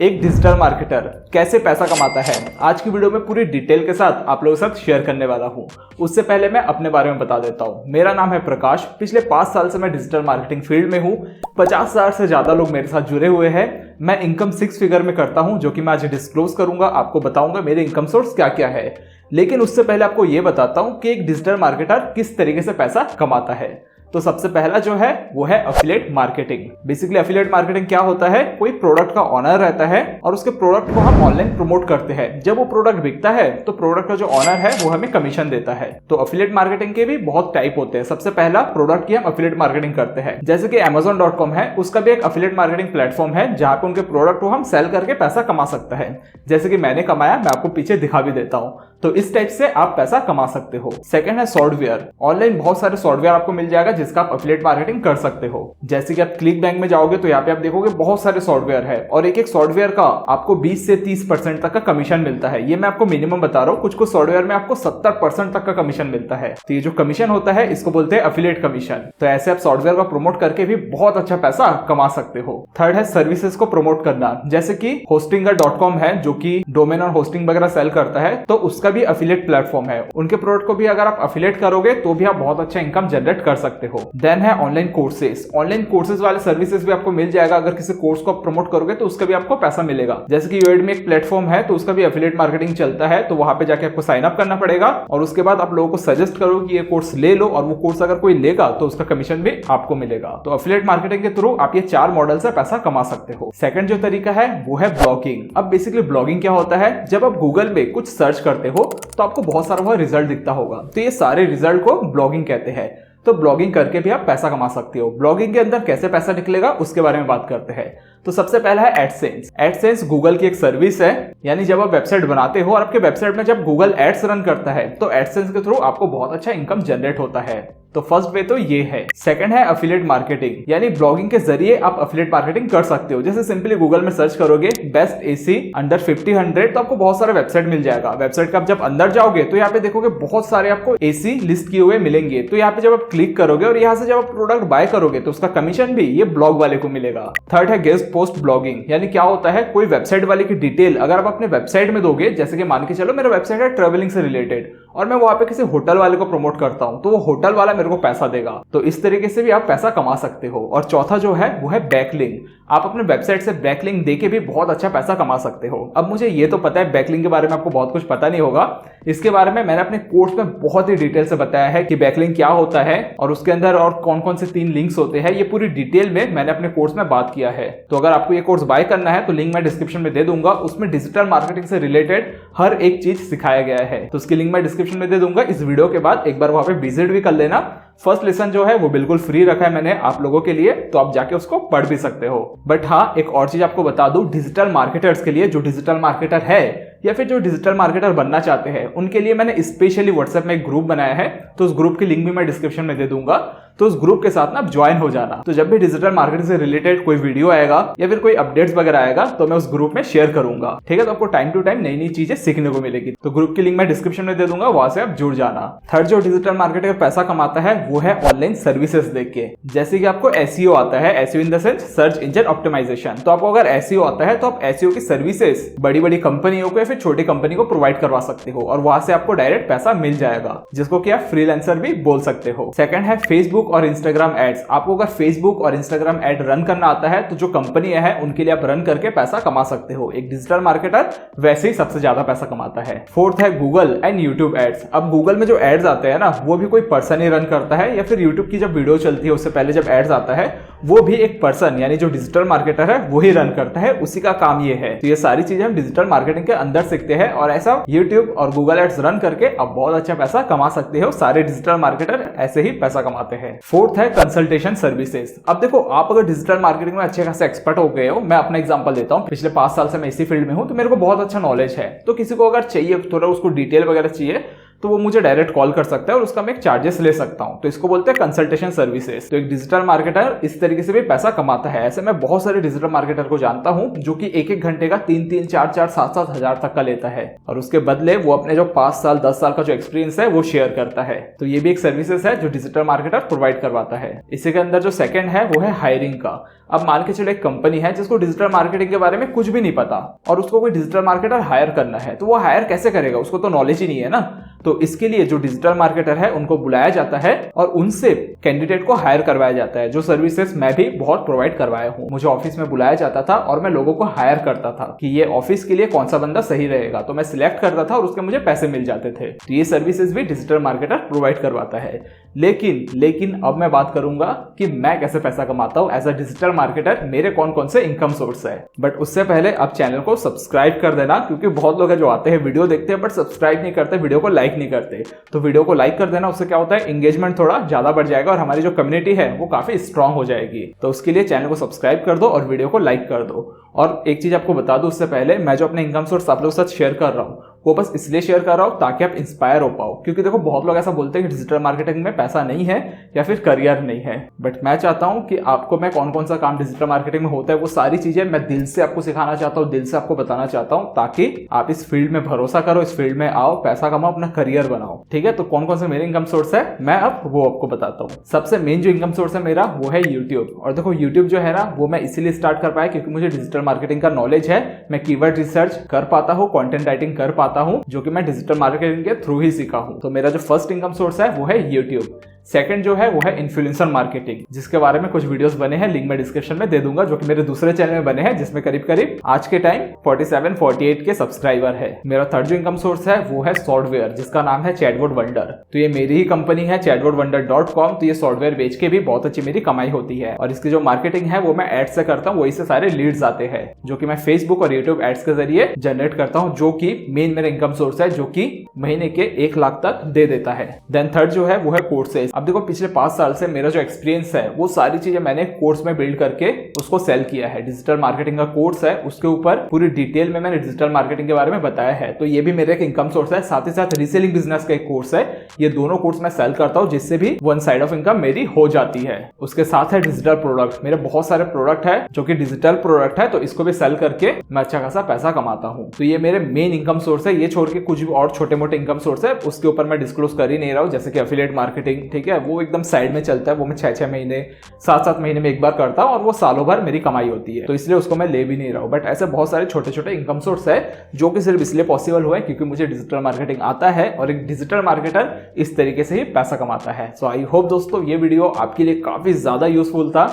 एक digital marketer कैसे पैसा कमाता है, आज की वीडियो में पूरी डिटेल के साथ आप लोगों के साथ शेयर करने वाला हूं। उससे पहले मैं अपने बारे में बता देता हूं। मेरा नाम है प्रकाश। पिछले 5 साल से मैं डिजिटल मार्केटिंग फील्ड में हूं। 50,000 से ज्यादा लोग मेरे साथ जुड़े हुए हैं। मैं इनकम 6 फिगर में करता हूं, जो कि मैं आज डिस्क्लोज करूंगा, आपको बताऊंगा मेरे इनकम सोर्स क्या क्या है। लेकिन उससे पहले आपको यह बताता हूं कि एक डिजिटल मार्केटर किस तरीके से पैसा कमाता है। तो सबसे पहला जो है वो है affiliate marketing. Basically affiliate marketing क्या होता है, कोई प्रोडक्ट का ऑनर रहता है और उसके प्रोडक्ट को हम ऑनलाइन प्रमोट करते हैं। जब वो प्रोडक्ट बिकता है तो प्रोडक्ट का जो ऑनर है वो हमें कमीशन देता है। तो एफिलिएट मार्केटिंग के भी बहुत टाइप होते हैं। सबसे पहला प्रोडक्ट की हम एफिलिएट मार्केटिंग करते हैं, जैसे कि Amazon.com है, उसका भी एक एफिलिएट मार्केटिंग प्लेटफॉर्म है जहां पे उनके प्रोडक्ट को हम सेल करके पैसा कमा सकता है। जैसे कि मैंने कमाया, मैं आपको पीछे दिखा भी देता हूं। तो इस टाइप से आप पैसा कमा सकते हो। सेकंड है सॉफ्टवेयर। ऑनलाइन बहुत सारे सॉफ्टवेयर आपको मिल जाएगा जिसका आप एफिलिएट मार्केटिंग कर सकते हो। जैसे कि आप क्लिक बैंक में जाओगे तो यहाँ पे आप देखोगे बहुत सारे सॉफ्टवेयर है और एक एक सॉफ्टवेयर का आपको 20 से 30% तक का कमीशन मिलता है। ये मैं आपको मिनिमम बता रहा हूँ। कुछ सॉफ्टवेयर में आपको 70% तक का कमीशन मिलता है। तो ये जो कमीशन होता है इसको बोलते हैं एफिलिएट कमीशन। तो ऐसे आप सॉफ्टवेयर का प्रमोट करके भी बहुत अच्छा पैसा कमा सकते हो। थर्ड है सर्विसेज को प्रमोट करना, जैसे कि Hostinger.com है जो कि डोमेन और होस्टिंग वगैरह सेल करता है, तो उसका भी एफिलिएट प्लेटफॉर्म है। उनके प्रोडक्ट को भी अगर आप एफिलिएट करोगे तो भी आप बहुत अच्छा इनकम जनरेट कर सकते हो। देन है ऑनलाइन कोर्सेज। ऑनलाइन कोर्सेज वाले सर्विसेज भी आपको मिल जाएगा। अगर किसी कोर्स को आप प्रमोट करोगे तो उसका भी आपको पैसा मिलेगा। जैसे कि Udemy एक प्लेटफॉर्म है, तो उसका भी एफिलिएट मार्केटिंग चलता है। तो वहां पे जाके आपको साइन अप करना पड़ेगा और उसके बाद आप लोगों को सजेस्ट करो कि ये कोर्स ले लो, और वो कोर्स अगर कोई लेगा तो उसका कमीशन भी आपको मिलेगा। तो एफिलिएट मार्केटिंग के थ्रू आप ये 4 मॉडल से पैसा कमा सकते हो। सेकंड जो तरीका है वो है ब्लॉगिंग। अब बेसिकली ब्लॉगिंग क्या होता है, जब आप गूगल में कुछ सर्च करते हो तो आपको बहुत सारा वह रिजल्ट दिखता होगा। तो ये सारे रिजल्ट को ब्लॉगिंग कहते हैं। तो ब्लॉगिंग करके भी आप पैसा कमा सकते हो। ब्लॉगिंग के अंदर कैसे पैसा निकलेगा उसके बारे में बात करते हैं। तो सबसे पहला है एडसेंस। एडसेंस गूगल की एक सर्विस है, यानी जब आप वेबसाइट बनाते हो और आपके वेबसाइट में जब गूगल एड्स रन करता है तो एडसेंस के थ्रू आपको बहुत अच्छा इनकम जनरेट होता है। तो फर्स्ट वे तो ये है। सेकंड है एफिलिएट मार्केटिंग, यानी ब्लॉगिंग के जरिए आप एफिलिएट मार्केटिंग कर सकते हो। जैसे सिंपली गूगल में सर्च करोगे बेस्ट एसी अंडर 50-100 तो आपको बहुत सारा वेबसाइट मिल जाएगा। वेबसाइट का आप जब अंदर जाओगे तो यहाँ पे देखोगे बहुत सारे आपको एसी लिस्ट किए हुए मिलेंगे। तो यहाँ पे जब आप क्लिक करोगे और यहाँ से जब आप प्रोडक्ट बाय करोगे तो उसका कमीशन भी ये ब्लॉग वाले को मिलेगा। थर्ड है गेस्ट पोस्ट ब्लॉगिंग, यानी क्या होता है, कोई वेबसाइट वाले की डिटेल अगर आप अपने वेबसाइट में दोगे, जैसे कि मान के चलो मेरा वेबसाइट है ट्रेवलिंग से रिलेटेड और मैं वहां पे किसी होटल वाले को प्रमोट करता हूं, तो वो होटल वाला मेरे को पैसा देगा। तो इस तरीके से भी आप पैसा कमा सकते हो। और चौथा जो है वो है बैकलिंक। आप अपने वेबसाइट से बैकलिंक देके भी बहुत अच्छा पैसा कमा सकते हो। अब मुझे ये तो पता है बैकलिंक के बारे में आपको बहुत कुछ पता नहीं होगा। इसके बारे में मैंने अपने कोर्स में बहुत ही डिटेल से बताया है कि बैकलिंक क्या होता है और उसके अंदर और कौन कौन से 3 लिंक्स होते हैं। ये पूरी डिटेल में मैंने अपने कोर्स में बात किया है। तो अगर आपको ये कोर्स बाय करना है तो लिंक मैं डिस्क्रिप्शन में दे दूंगा। उसमें डिजिटल मार्केटिंग से रिलेटेड हर एक चीज सिखाया गया है। तो उसकी लिंक मैं डिस्क्रिप्शन में दे दूंगा। इस वीडियो के बाद एक बार वहां पे विजिट भी कर लेना। फर्स्ट लेसन जो है वो बिल्कुल फ्री रखा है मैंने आप लोगों के लिए, तो आप जाके उसको पढ़ भी सकते हो। बट हाँ, एक और चीज आपको बता दूं, डिजिटल मार्केटर्स के लिए, जो डिजिटल मार्केटर है या फिर जो डिजिटल मार्केटर बनना चाहते हैं, उनके लिए मैंने स्पेशली व्हाट्सएप में एक ग्रुप बनाया है। तो उस ग्रुप की लिंक भी मैं डिस्क्रिप्शन में दे दूंगा। तो उस ग्रुप के साथ ना ज्वाइन हो जाना। तो जब भी डिजिटल मार्केटिंग से रिलेटेड कोई वीडियो आएगा या फिर कोई अपडेट्स वगैरह आएगा तो मैं उस ग्रुप में शेयर करूंगा। ठीक है, तो आपको टाइम टू टाइम नई नई चीजें सीखने को मिलेगी। तो ग्रुप की लिंक मैं डिस्क्रिप्शन में दे दूंगा, वहां से आप जुड़ जाना। थर्ड जो डिजिटल मार्केटिंग में पैसा कमाता है वो है ऑनलाइन सर्विसेज देख के। जैसे कि आपको एसईओ आता है, SEO in the sense search engine optimisation. तो आपको अगर एसईओ आता है तो आप एसईओ की सर्विसेज बड़ी बड़ी कंपनियों को या फिर छोटी कंपनी को प्रोवाइड करवा सकते हो और वहां से आपको डायरेक्ट पैसा मिल जाएगा, जिसको कि आप फ्रीलांसर भी बोल सकते हो। सेकंड है फेसबुक और इंस्टाग्राम एड्स। आपको अगर फेसबुक और इंस्टाग्राम एड रन करना आता है तो जो कंपनी है उनके लिए आप रन करके पैसा कमा सकते हो। एक डिजिटल मार्केटर वैसे ही सबसे ज्यादा पैसा कमाता है। फोर्थ है गूगल एंड यूट्यूब एड्स। अब गूगल में जो एड्स आते हैं ना, वो भी कोई पर्सन ही रन करता है, या फिर यूट्यूब की जब वीडियो चलती है उससे पहले जब एड्स आता है वो भी एक पर्सन, यानी जो डिजिटल मार्केटर है वो ही रन करता है, उसी का काम ये है। तो ये सारी चीजें हम डिजिटल मार्केटिंग के अंदर सीखते हैं और ऐसा यूट्यूब और गूगल एड्स रन करके आप बहुत अच्छा पैसा कमा सकते हो। सारे डिजिटल मार्केटर ऐसे ही पैसा कमाते हैं। फोर्थ है कंसल्टेशन सर्विसेज। अब देखो, आप अगर डिजिटल मार्केटिंग में अच्छे खासे एक्सपर्ट हो गए हो, मैं अपना एग्जांपल देता हूं। पिछले 5 साल से मैं इसी फील्ड में हूं, तो मेरे को बहुत अच्छा नॉलेज है। तो किसी को अगर चाहिए थोड़ा उसको डिटेल वगैरह चाहिए तो वो मुझे डायरेक्ट कॉल कर सकता है और उसका मैं एक चार्जेस ले सकता हूँ। तो इसको बोलते हैं कंसल्टेशन सर्विसेज। तो एक डिजिटल मार्केटर इस तरीके से भी पैसा कमाता है। ऐसे मैं बहुत सारे डिजिटल मार्केटर को जानता हूँ जो कि एक एक घंटे का 3-3, 4-4, 7-7 हजार तक का लेता है और उसके बदले वो अपने जो 5 साल 10 साल का जो एक्सपीरियंस है वो शेयर करता है। तो ये भी एक सर्विसेज है जो डिजिटल मार्केटर प्रोवाइड करवाता है। इसी के अंदर जो सेकंड है वो है हायरिंग का। अब मान के चलो एक कंपनी है जिसको डिजिटल मार्केटिंग के बारे में कुछ भी नहीं पता और उसको कोई डिजिटल मार्केटर हायर करना है, तो वो हायर कैसे करेगा? उसको तो नॉलेज ही नहीं है ना। तो इसके लिए जो डिजिटल मार्केटर है उनको बुलाया जाता है और उनसे कैंडिडेट को हायर करवाया जाता है, जो सर्विसेज मैं भी बहुत प्रोवाइड करवाया हूँ। मुझे ऑफिस में बुलाया जाता था और मैं लोगों को हायर करता था कि ये ऑफिस के लिए कौन सा बंदा सही रहेगा, तो मैं सिलेक्ट करता था और उसके मुझे पैसे मिल जाते थे। तो ये सर्विसेज भी डिजिटल मार्केटर प्रोवाइड करवाता है। लेकिन अब मैं बात करूंगा कि मैं कैसे पैसा कमाता हूं एज अ डिजिटल मार्केटर, मेरे कौन कौन से इनकम सोर्स है। बट उससे पहले आप चैनल को सब्सक्राइब कर देना, क्योंकि बहुत लोग हैं जो आते हैं वीडियो देखते हैं बट सब्सक्राइब नहीं करते, वीडियो को लाइक नहीं करते। तो वीडियो को लाइक कर देना, उससे क्या होता है एंगेजमेंट थोड़ा ज्यादा बढ़ जाएगा और हमारी जो कम्युनिटी है वो काफी स्ट्रांग हो जाएगी। तो उसके लिए चैनल को सब्सक्राइब कर दो और वीडियो को लाइक कर दो। और एक चीज आपको बता दूं उससे पहले, मैं जो अपने इनकम सोर्स आप लोगों के साथ शेयर कर रहा हूं वो बस इसलिए शेयर कर रहा हूं ताकि आप इंस्पायर हो पाओ। क्योंकि देखो बहुत लोग ऐसा बोलते हैं कि डिजिटल मार्केटिंग में पैसा नहीं है या फिर करियर नहीं है, बट मैं चाहता हूं कि आपको मैं कौन कौन सा काम डिजिटल मार्केटिंग में होता है वो सारी चीजें मैं दिल से आपको सिखाना चाहता हूं, दिल से आपको बताना चाहता हूं, ताकि आप इस फील्ड में भरोसा करो, इस फील्ड में आओ, पैसा कमाओ, अपना करियर बनाओ। ठीक है, तो कौन कौन से मेरे इनकम सोर्स है मैं अब वो आपको बताता हूँ। सबसे मेन जो इनकम सोर्स है मेरा वो है यूट्यूब। और देखो यूट्यूब जो है ना वो मैं इसीलिए स्टार्ट कर पाया क्योंकि मुझे डिजिटल मार्केटिंग का नॉलेज है, मैं कीवर्ड रिसर्च कर पाता हूँ, कंटेंट राइटिंग कर पाता हूँ, जो कि मैं डिजिटल मार्केटिंग के थ्रू ही सीखा हूँ। तो मेरा जो फर्स्ट इनकम सोर्स है वो है यूट्यूब। सेकंड जो है वो है इन्फ्लुएंसर मार्केटिंग, जिसके बारे में कुछ वीडियोस बने हैं, लिंक मैं डिस्क्रिप्शन में दे दूंगा, जो कि मेरे दूसरे चैनल में बने हैं, जिसमें करीब करीब आज के टाइम 47-48 के सब्सक्राइबर है। मेरा थर्ड जो इनकम सोर्स है वो है सॉफ्टवेयर, जिसका नाम है चैटबॉट वंडर। तो ये मेरी ही कंपनी है chatbotwonder.com। तो ये सॉफ्टवेयर बेच के भी बहुत अच्छी मेरी कमाई होती है और इसकी जो मार्केटिंग है वो मैं एड्स से करता हूँ, वही से सारे लीड्स आते हैं जो कि मैं फेसबुक और यूट्यूब एड्स के जरिए जनरेट करता हूँ, जो कि मेन मेरा इनकम सोर्स है, जो कि महीने के 1 लाख तक दे देता है। देन थर्ड जो है वो है कोर्सेज। अब देखो पिछले 5 साल से मेरा जो एक्सपीरियंस है वो सारी चीजें मैंने कोर्स में बिल्ड करके उसको सेल किया है। डिजिटल मार्केटिंग का कोर्स है, उसके ऊपर पूरी डिटेल में मैंने डिजिटल मार्केटिंग के बारे में बताया है। तो ये भी मेरे एक इनकम सोर्स है। साथ ही साथ रीसेलिंग बिजनेस का एक कोर्स है। ये दोनों कोर्स मैं सेल करता हूँ, जिससे भी वन साइड ऑफ इनकम मेरी हो जाती है। उसके साथ है डिजिटल प्रोडक्ट। मेरे बहुत सारे प्रोडक्ट है जो कि डिजिटल प्रोडक्ट है, तो इसको भी सेल करके मैं अच्छा खासा पैसा कमाता हूँ। तो ये मेरे मेन इनकम सोर्स है। ये छोड़ के कुछ भी और छोटे मोटे इनकम सोर्स है उसके ऊपर मैं डिस्क्लोज कर ही नहीं रहा हूँ, जैसे कि एफिलिएट मार्केटिंग। ठीक है, वो एकदम साइड में चलता है, वो मैं 6-6 महीने 7-7 महीने में एक बार करता हूँ और वो सालों भर मेरी कमाई होती है, तो इसलिए उसको मैं ले भी नहीं रहा हूँ। बट ऐसे बहुत सारे छोटे छोटे इनकम सोर्स है जो कि सिर्फ इसलिए पॉसिबल हुआ है क्योंकि मुझे डिजिटल मार्केटिंग आता है और एक डिजिटल मार्केटर इस तरीके से ही पैसा कमाता है। सो आई होप दोस्तों ये वीडियो आपके लिए काफी ज्यादा यूजफुल था।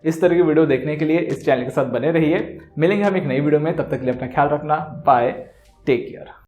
इस तरह की वीडियो देखने के लिए इस चैनल के साथ बने रहिए। मिलेंगे हम एक नई वीडियो में, तब तक के लिए अपना ख्याल रखना। Bye, take care.